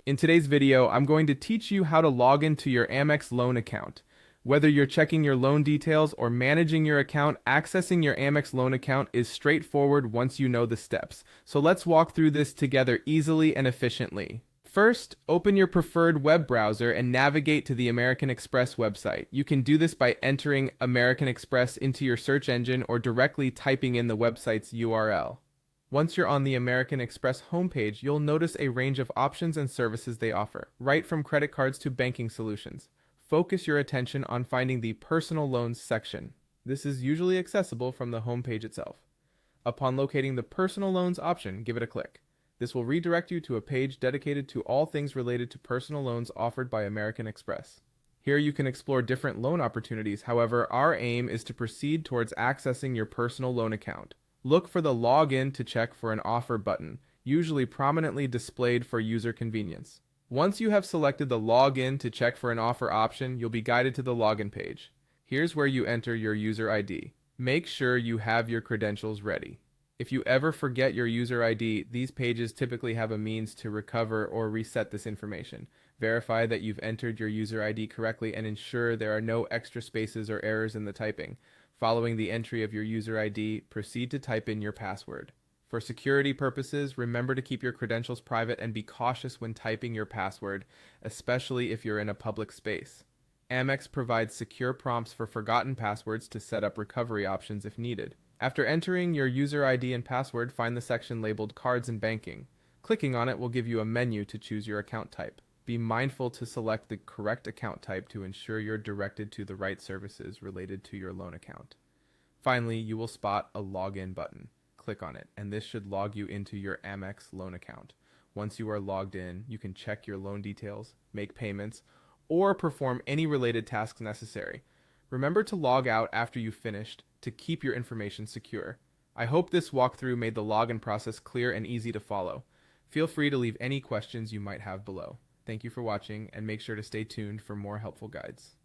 In today's video, I'm going to teach you how to log into your Amex Loan account. Whether you're checking your loan details or managing your account, accessing your Amex Loan account is straightforward once you know the steps. So let's walk through this together easily and efficiently. First, open your preferred web browser and navigate to the American Express website. You can do this by entering American Express into your search engine or directly typing in the website's URL. Once you're on the American Express homepage, you'll notice a range of options and services they offer, right from credit cards to banking solutions. Focus your attention on finding the Personal Loans section. This is usually accessible from the homepage itself. Upon locating the Personal Loans option, give it a click. This will redirect you to a page dedicated to all things related to personal loans offered by American Express. Here you can explore different loan opportunities. However, our aim is to proceed towards accessing your personal loan account. Look for the Login to check for an offer button, usually prominently displayed for user convenience. Once you have selected the Login to check for an offer option, you'll be guided to the login page. Here's where you enter your user ID. Make sure you have your credentials ready. If you ever forget your user ID, these pages typically have a means to recover or reset this information. Verify that you've entered your user ID correctly and ensure there are no extra spaces or errors in the typing. Following the entry of your user ID, proceed to type in your password. For security purposes, remember to keep your credentials private and be cautious when typing your password, especially if you're in a public space. Amex provides secure prompts for forgotten passwords to set up recovery options if needed. After entering your user ID and password, find the section labeled Cards and Banking. Clicking on it will give you a menu to choose your account type. Be mindful to select the correct account type to ensure you're directed to the right services related to your loan account. Finally, you will spot a Login button. Click on it, and this should log you into your Amex Loan account. Once you are logged in, you can check your loan details, make payments, or perform any related tasks necessary. Remember to log out after you've finished to keep your information secure. I hope this walkthrough made the login process clear and easy to follow. Feel free to leave any questions you might have below. Thank you for watching, and make sure to stay tuned for more helpful guides.